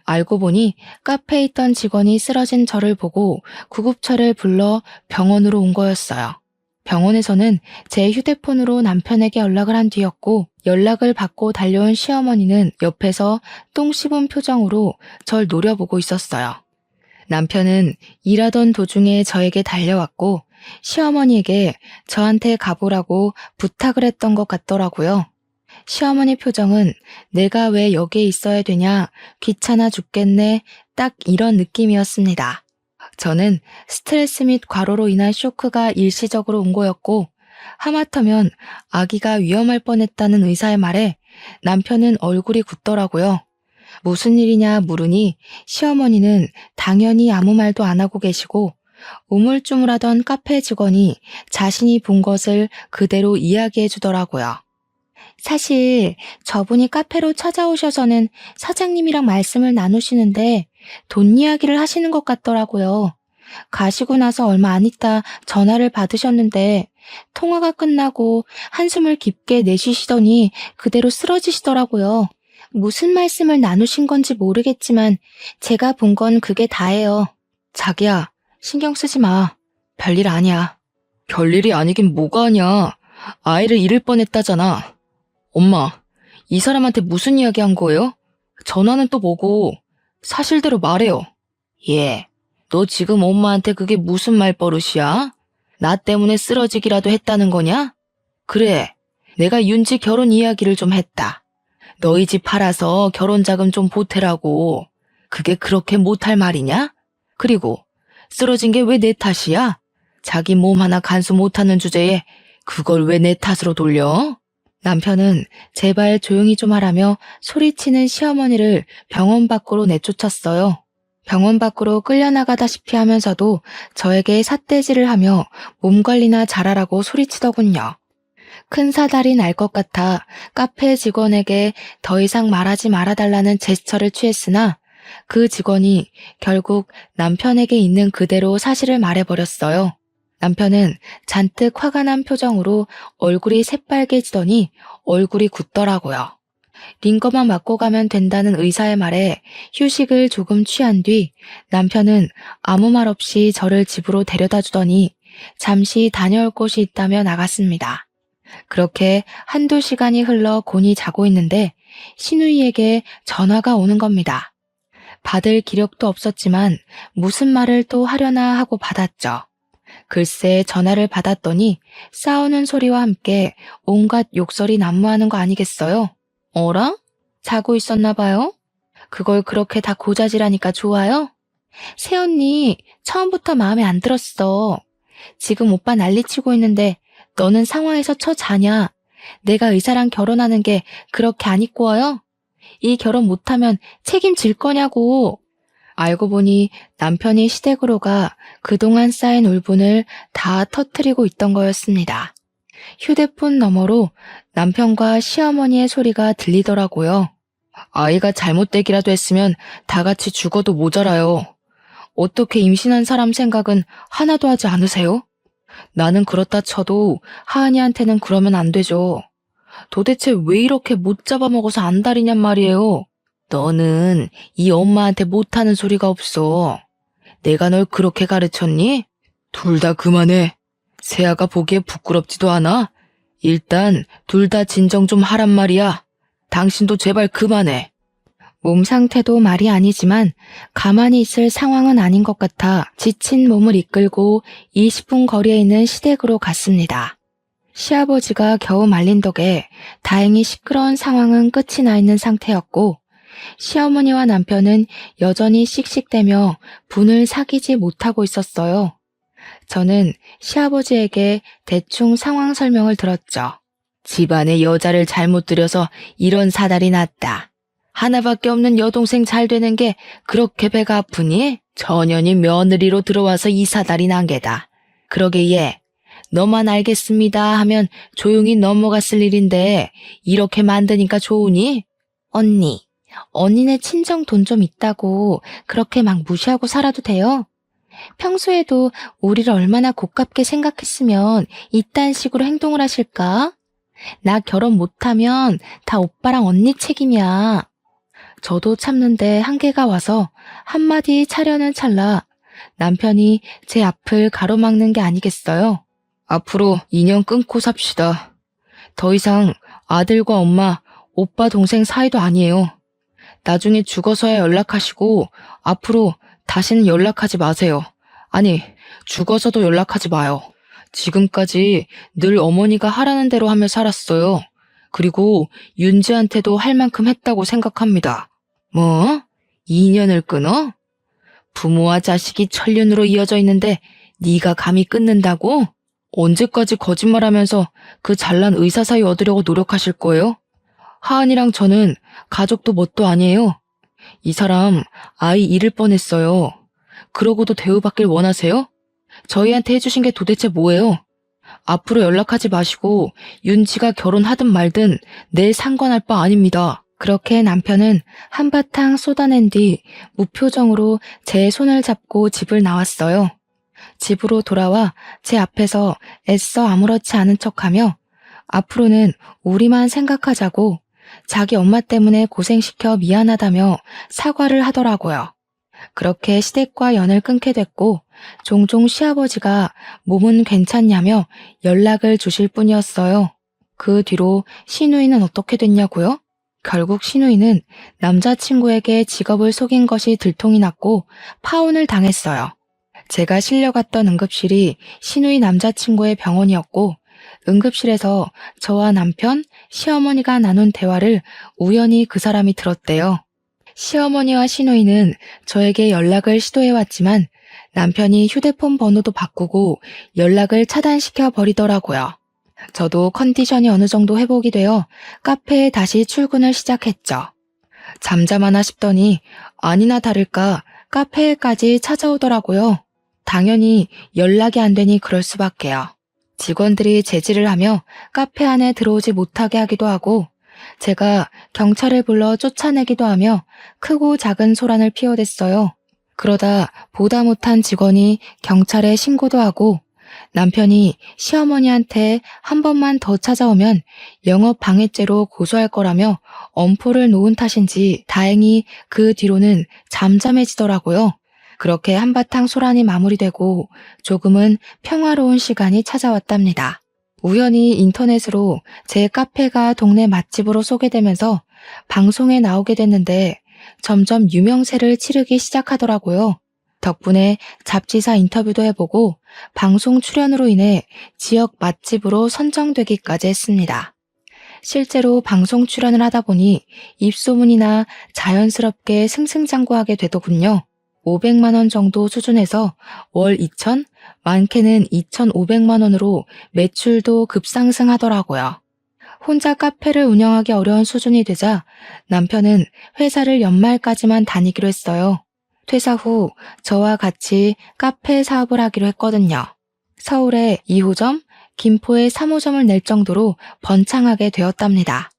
알고 보니 카페에 있던 직원이 쓰러진 저를 보고 구급차를 불러 병원으로 온 거였어요. 병원에서는 제 휴대폰으로 남편에게 연락을 한 뒤였고 연락을 받고 달려온 시어머니는 옆에서 똥 씹은 표정으로 절 노려보고 있었어요. 남편은 일하던 도중에 저에게 달려왔고 시어머니에게 저한테 가보라고 부탁을 했던 것 같더라고요. 시어머니 표정은 내가 왜 여기에 있어야 되냐, 귀찮아 죽겠네, 딱 이런 느낌이었습니다. 저는 스트레스 및 과로로 인한 쇼크가 일시적으로 온 거였고 하마터면 아기가 위험할 뻔했다는 의사의 말에 남편은 얼굴이 굳더라고요. 무슨 일이냐 물으니 시어머니는 당연히 아무 말도 안 하고 계시고 우물쭈물하던 카페 직원이 자신이 본 것을 그대로 이야기해 주더라고요. 사실 저분이 카페로 찾아오셔서는 사장님이랑 말씀을 나누시는데 돈 이야기를 하시는 것 같더라고요. 가시고 나서 얼마 안 있다 전화를 받으셨는데 통화가 끝나고 한숨을 깊게 내쉬시더니 그대로 쓰러지시더라고요. 무슨 말씀을 나누신 건지 모르겠지만 제가 본 건 그게 다예요. 자기야, 신경 쓰지 마. 별일 아니야. 별일이 아니긴 뭐가 아니야. 아이를 잃을 뻔했다잖아. 엄마, 이 사람한테 무슨 이야기 한 거예요? 전화는 또 뭐고? 사실대로 말해요. 예, 너 지금 엄마한테 그게 무슨 말버릇이야? 나 때문에 쓰러지기라도 했다는 거냐? 그래, 내가 윤지 결혼 이야기를 좀 했다. 너희 집 팔아서 결혼 자금 좀 보태라고. 그게 그렇게 못할 말이냐? 그리고 쓰러진 게 왜 내 탓이야? 자기 몸 하나 간수 못하는 주제에 그걸 왜 내 탓으로 돌려? 남편은 제발 조용히 좀 하라며 소리치는 시어머니를 병원 밖으로 내쫓았어요. 병원 밖으로 끌려나가다시피 하면서도 저에게 삿대질을 하며 몸 관리나 잘하라고 소리치더군요. 큰 사달이 날 것 같아 카페 직원에게 더 이상 말하지 말아달라는 제스처를 취했으나 그 직원이 결국 남편에게 있는 그대로 사실을 말해버렸어요. 남편은 잔뜩 화가 난 표정으로 얼굴이 새빨개지더니 얼굴이 굳더라고요. 링거만 맞고 가면 된다는 의사의 말에 휴식을 조금 취한 뒤 남편은 아무 말 없이 저를 집으로 데려다 주더니 잠시 다녀올 곳이 있다며 나갔습니다. 그렇게 한두 시간이 흘러 곤히 자고 있는데 시누이에게 전화가 오는 겁니다. 받을 기력도 없었지만 무슨 말을 또 하려나 하고 받았죠. 글쎄 전화를 받았더니 싸우는 소리와 함께 온갖 욕설이 난무하는 거 아니겠어요? 어라? 자고 있었나 봐요? 그걸 그렇게 다 고자질하니까 좋아요? 새언니 처음부터 마음에 안 들었어. 지금 오빠 난리치고 있는데 너는 상황에서 자냐? 내가 의사랑 결혼하는 게 그렇게 안 이꼬여요? 이 결혼 못하면 책임질 거냐고. 알고 보니 남편이 시댁으로 가 그동안 쌓인 울분을 다 터뜨리고 있던 거였습니다. 휴대폰 너머로 남편과 시어머니의 소리가 들리더라고요. 아이가 잘못되기라도 했으면 다 같이 죽어도 모자라요. 어떻게 임신한 사람 생각은 하나도 하지 않으세요? 나는 그렇다 쳐도 하은이한테는 그러면 안 되죠. 도대체 왜 이렇게 못 잡아먹어서 안달이냔 말이에요. 너는 이 엄마한테 못하는 소리가 없어. 내가 널 그렇게 가르쳤니? 둘 다 그만해. 세아가 보기에 부끄럽지도 않아? 일단 둘 다 진정 좀 하란 말이야. 당신도 제발 그만해. 몸 상태도 말이 아니지만 가만히 있을 상황은 아닌 것 같아 지친 몸을 이끌고 20분 거리에 있는 시댁으로 갔습니다. 시아버지가 겨우 말린 덕에 다행히 시끄러운 상황은 끝이 나 있는 상태였고 시어머니와 남편은 여전히 씩씩대며 분을 사귀지 못하고 있었어요. 저는 시아버지에게 대충 상황 설명을 들었죠. 집안에 여자를 잘못 들여서 이런 사달이 났다. 하나밖에 없는 여동생 잘 되는 게 그렇게 배가 아프니? 전현이 며느리로 들어와서 이 사달이 난 게다. 그러게 얘, 너만 알겠습니다 하면 조용히 넘어갔을 일인데 이렇게 만드니까 좋으니? 언니네 친정 돈 좀 있다고 그렇게 막 무시하고 살아도 돼요? 평소에도 우리를 얼마나 고깝게 생각했으면 이딴 식으로 행동을 하실까? 나 결혼 못하면 다 오빠랑 언니 책임이야. 저도 참는데 한계가 와서 한마디 차려는 찰나 남편이 제 앞을 가로막는 게 아니겠어요? 앞으로 인연 끊고 삽시다. 더 이상 아들과 엄마, 오빠 동생 사이도 아니에요. 나중에 죽어서야 연락하시고 앞으로 다시는 연락하지 마세요. 아니, 죽어서도 연락하지 마요. 지금까지 늘 어머니가 하라는 대로 하며 살았어요. 그리고 윤지한테도 할 만큼 했다고 생각합니다. 뭐? 인연을 끊어? 부모와 자식이 천륜으로 이어져 있는데 네가 감히 끊는다고? 언제까지 거짓말하면서 그 잘난 의사 사이 얻으려고 노력하실 거예요? 하은이랑 저는 가족도 뭣도 아니에요. 이 사람 아이 잃을 뻔했어요. 그러고도 대우받길 원하세요? 저희한테 해주신 게 도대체 뭐예요? 앞으로 연락하지 마시고 윤지가 결혼하든 말든 내 상관할 바 아닙니다. 그렇게 남편은 한바탕 쏟아낸 뒤 무표정으로 제 손을 잡고 집을 나왔어요. 집으로 돌아와 제 앞에서 애써 아무렇지 않은 척하며 앞으로는 우리만 생각하자고 자기 엄마 때문에 고생시켜 미안하다며 사과를 하더라고요. 그렇게 시댁과 연을 끊게 됐고 종종 시아버지가 몸은 괜찮냐며 연락을 주실 뿐이었어요. 그 뒤로 시누이는 어떻게 됐냐고요? 결국 시누이는 남자친구에게 직업을 속인 것이 들통이 났고 파혼을 당했어요. 제가 실려갔던 응급실이 시누이 남자친구의 병원이었고 응급실에서 저와 남편, 시어머니가 나눈 대화를 우연히 그 사람이 들었대요. 시어머니와 시누이는 저에게 연락을 시도해왔지만 남편이 휴대폰 번호도 바꾸고 연락을 차단시켜 버리더라고요. 저도 컨디션이 어느 정도 회복이 되어 카페에 다시 출근을 시작했죠. 잠잠하나 싶더니 아니나 다를까 카페에까지 찾아오더라고요. 당연히 연락이 안 되니 그럴 수밖에요. 직원들이 제지를 하며 카페 안에 들어오지 못하게 하기도 하고 제가 경찰을 불러 쫓아내기도 하며 크고 작은 소란을 피워댔어요. 그러다 보다 못한 직원이 경찰에 신고도 하고 남편이 시어머니한테 한 번만 더 찾아오면 영업 방해죄로 고소할 거라며 엄포를 놓은 탓인지 다행히 그 뒤로는 잠잠해지더라고요. 그렇게 한바탕 소란이 마무리되고 조금은 평화로운 시간이 찾아왔답니다. 우연히 인터넷으로 제 카페가 동네 맛집으로 소개되면서 방송에 나오게 됐는데 점점 유명세를 치르기 시작하더라고요. 덕분에 잡지사 인터뷰도 해보고 방송 출연으로 인해 지역 맛집으로 선정되기까지 했습니다. 실제로 방송 출연을 하다 보니 입소문이나 자연스럽게 승승장구하게 되더군요. 500만 원 정도 수준에서 월 2천, 많게는 2,500만 원으로 매출도 급상승하더라고요. 혼자 카페를 운영하기 어려운 수준이 되자 남편은 회사를 연말까지만 다니기로 했어요. 퇴사 후 저와 같이 카페 사업을 하기로 했거든요. 서울에 2호점, 김포에 3호점을 낼 정도로 번창하게 되었답니다.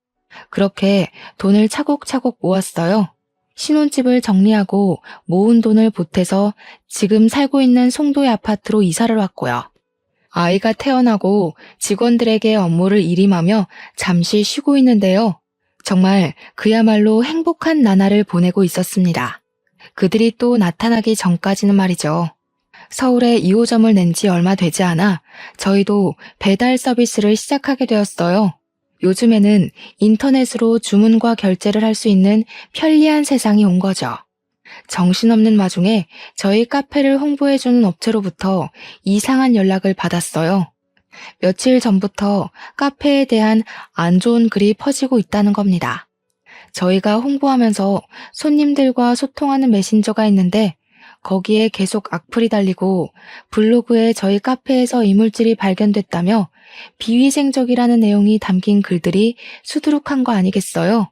그렇게 돈을 차곡차곡 모았어요. 신혼집을 정리하고 모은 돈을 보태서 지금 살고 있는 송도의 아파트로 이사를 왔고요. 아이가 태어나고 직원들에게 업무를 일임하며 잠시 쉬고 있는데요. 정말 그야말로 행복한 나날을 보내고 있었습니다. 그들이 또 나타나기 전까지는 말이죠. 서울에 2호점을 낸 지 얼마 되지 않아 저희도 배달 서비스를 시작하게 되었어요. 요즘에는 인터넷으로 주문과 결제를 할 수 있는 편리한 세상이 온 거죠. 정신없는 와중에 저희 카페를 홍보해주는 업체로부터 이상한 연락을 받았어요. 며칠 전부터 카페에 대한 안 좋은 글이 퍼지고 있다는 겁니다. 저희가 홍보하면서 손님들과 소통하는 메신저가 있는데 거기에 계속 악플이 달리고 블로그에 저희 카페에서 이물질이 발견됐다며 비위생적이라는 내용이 담긴 글들이 수두룩한 거 아니겠어요?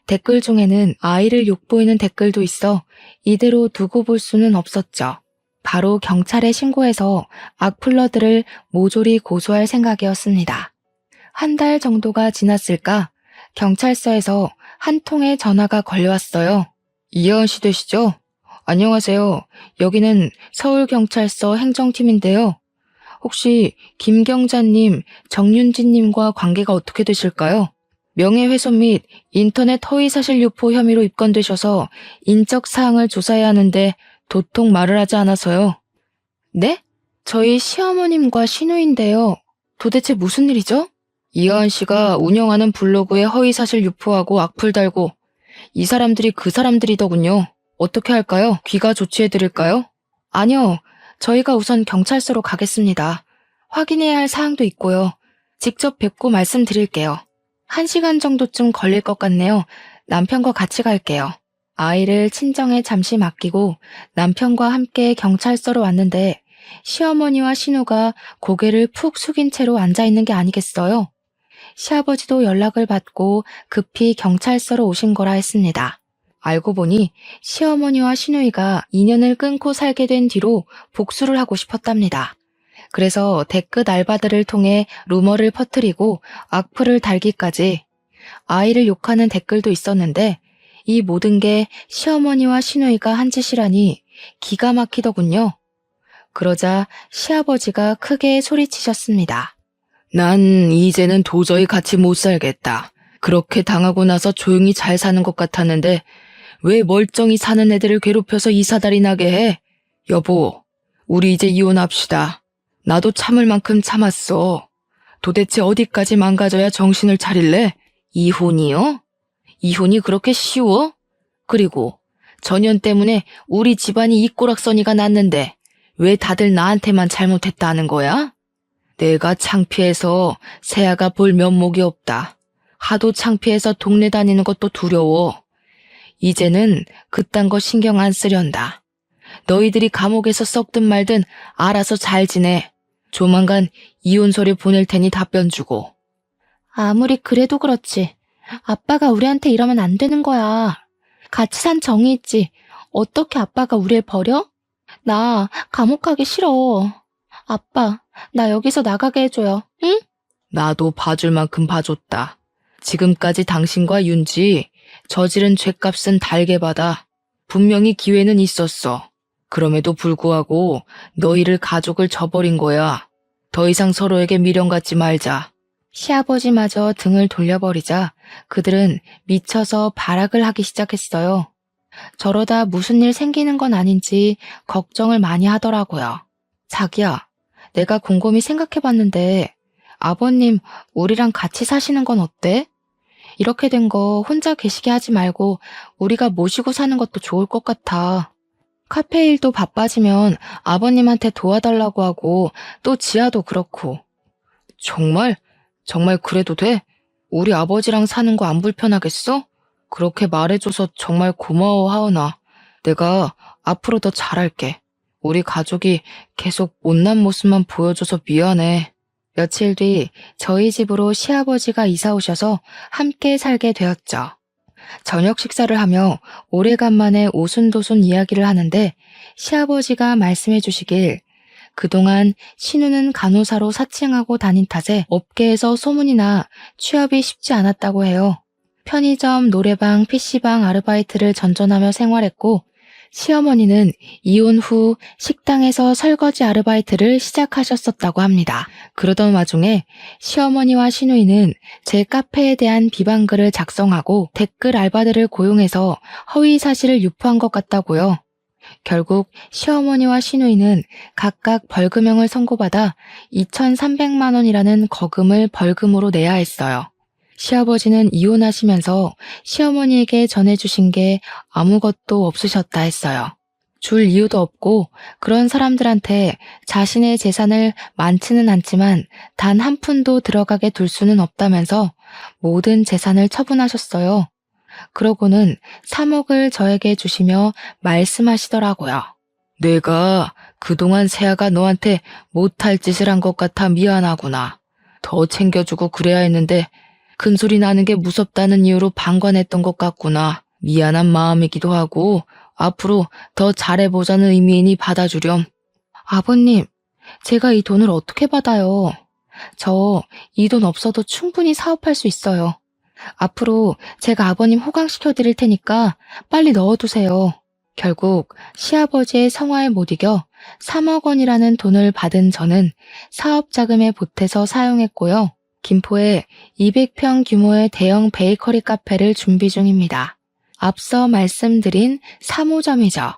댓글 중에는 아이를 욕보이는 댓글도 있어 이대로 두고 볼 수는 없었죠. 바로 경찰에 신고해서 악플러들을 모조리 고소할 생각이었습니다. 한 달 정도가 지났을까 경찰서에서 한 통의 전화가 걸려왔어요. 이하은 씨 되시죠? 안녕하세요. 여기는 서울경찰서 행정팀인데요. 혹시 김경자님, 정윤진님과 관계가 어떻게 되실까요? 명예훼손 및 인터넷 허위사실 유포 혐의로 입건되셔서 인적 사항을 조사해야 하는데 도통 말을 하지 않아서요. 네? 저희 시어머님과 신우인데요. 도대체 무슨 일이죠? 이하은 씨가 운영하는 블로그에 허위사실 유포하고 악플 달고 이 사람들이 그 사람들이더군요. 어떻게 할까요? 귀가 조치해드릴까요? 아니요. 저희가 우선 경찰서로 가겠습니다. 확인해야 할 사항도 있고요. 직접 뵙고 말씀드릴게요. 1시간 정도쯤 걸릴 것 같네요. 남편과 같이 갈게요. 아이를 친정에 잠시 맡기고 남편과 함께 경찰서로 왔는데 시어머니와 신우가 고개를 푹 숙인 채로 앉아있는 게 아니겠어요? 시아버지도 연락을 받고 급히 경찰서로 오신 거라 했습니다. 알고 보니 시어머니와 시누이가 인연을 끊고 살게 된 뒤로 복수를 하고 싶었답니다. 그래서 댓글 알바들을 통해 루머를 퍼뜨리고 악플을 달기까지 아이를 욕하는 댓글도 있었는데 이 모든 게 시어머니와 시누이가 한 짓이라니 기가 막히더군요. 그러자 시아버지가 크게 소리치셨습니다. 난 이제는 도저히 같이 못 살겠다. 그렇게 당하고 나서 조용히 잘 사는 것 같았는데 왜 멀쩡히 사는 애들을 괴롭혀서 이 사달이 나게 해? 여보, 우리 이제 이혼합시다. 나도 참을 만큼 참았어. 도대체 어디까지 망가져야 정신을 차릴래? 이혼이요? 이혼이 그렇게 쉬워? 그리고 전현 때문에 우리 집안이 이 꼬락서니가 났는데 왜 다들 나한테만 잘못했다는 거야? 내가 창피해서 세아가 볼 면목이 없다. 하도 창피해서 동네 다니는 것도 두려워. 이제는 그딴 거 신경 안 쓰련다. 너희들이 감옥에서 썩든 말든 알아서 잘 지내. 조만간 이혼서류 보낼 테니 답변 주고. 아무리 그래도 그렇지. 아빠가 우리한테 이러면 안 되는 거야. 같이 산 정이 있지. 어떻게 아빠가 우리를 버려? 나 감옥 가기 싫어. 아빠, 나 여기서 나가게 해줘요. 응? 나도 봐줄 만큼 봐줬다. 지금까지 당신과 윤지 저지른 죄값은 달게 받아. 분명히 기회는 있었어. 그럼에도 불구하고 너희를 가족을 저버린 거야. 더 이상 서로에게 미련 갖지 말자. 시아버지마저 등을 돌려버리자 그들은 미쳐서 발악을 하기 시작했어요. 저러다 무슨 일 생기는 건 아닌지 걱정을 많이 하더라고요. 자기야, 내가 곰곰이 생각해봤는데 아버님 우리랑 같이 사시는 건 어때? 이렇게 된 거 혼자 계시게 하지 말고 우리가 모시고 사는 것도 좋을 것 같아. 카페 일도 바빠지면 아버님한테 도와달라고 하고 또 지아도 그렇고. 정말? 정말 그래도 돼? 우리 아버지랑 사는 거 안 불편하겠어? 그렇게 말해줘서 정말 고마워 하은아. 내가 앞으로 더 잘할게. 우리 가족이 계속 못난 모습만 보여줘서 미안해. 며칠 뒤 저희 집으로 시아버지가 이사 오셔서 함께 살게 되었죠. 저녁 식사를 하며 오래간만에 오순도순 이야기를 하는데 시아버지가 말씀해 주시길 그동안 신우는 간호사로 사칭하고 다닌 탓에 업계에서 소문이 나 취업이 쉽지 않았다고 해요. 편의점, 노래방, PC방 아르바이트를 전전하며 생활했고 시어머니는 이혼 후 식당에서 설거지 아르바이트를 시작하셨었다고 합니다. 그러던 와중에 시어머니와 시누이는 제 카페에 대한 비방글을 작성하고 댓글 알바들을 고용해서 허위 사실을 유포한 것 같다고요. 결국 시어머니와 시누이는 각각 벌금형을 선고받아 2,300만 원이라는 거금을 벌금으로 내야 했어요. 시아버지는 이혼하시면서 시어머니에게 전해주신 게 아무것도 없으셨다 했어요. 줄 이유도 없고 그런 사람들한테 자신의 재산을 많지는 않지만 단 한 푼도 들어가게 둘 수는 없다면서 모든 재산을 처분하셨어요. 그러고는 3억을 저에게 주시며 말씀하시더라고요. 내가 그동안 세아가 너한테 못할 짓을 한 것 같아 미안하구나. 더 챙겨주고 그래야 했는데 큰소리 나는 게 무섭다는 이유로 방관했던 것 같구나. 미안한 마음이기도 하고 앞으로 더 잘해보자는 의미이니 받아주렴. 아버님, 제가 이 돈을 어떻게 받아요? 저 이 돈 없어도 충분히 사업할 수 있어요. 앞으로 제가 아버님 호강시켜 드릴 테니까 빨리 넣어두세요. 결국 시아버지의 성화에 못 이겨 3억 원이라는 돈을 받은 저는 사업 자금에 보태서 사용했고요. 김포에 200평 규모의 대형 베이커리 카페를 준비 중입니다. 앞서 말씀드린 3호점이죠.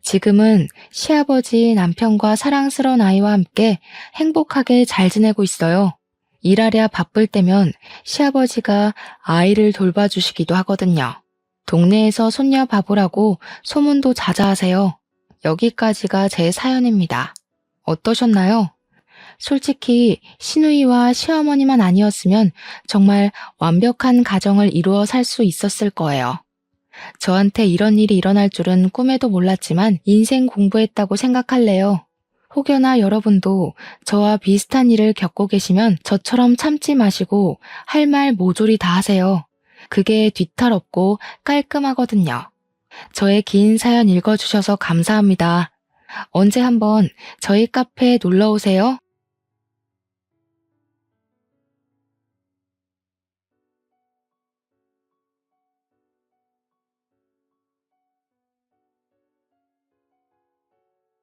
지금은 시아버지, 남편과 사랑스러운 아이와 함께 행복하게 잘 지내고 있어요. 일하랴 바쁠 때면 시아버지가 아이를 돌봐주시기도 하거든요. 동네에서 손녀 바보라고 소문도 자자하세요. 여기까지가 제 사연입니다. 어떠셨나요? 솔직히 시누이와 시어머니만 아니었으면 정말 완벽한 가정을 이루어 살 수 있었을 거예요. 저한테 이런 일이 일어날 줄은 꿈에도 몰랐지만 인생 공부했다고 생각할래요. 혹여나 여러분도 저와 비슷한 일을 겪고 계시면 저처럼 참지 마시고 할 말 모조리 다 하세요. 그게 뒤탈 없고 깔끔하거든요. 저의 긴 사연 읽어주셔서 감사합니다. 언제 한번 저희 카페에 놀러 오세요.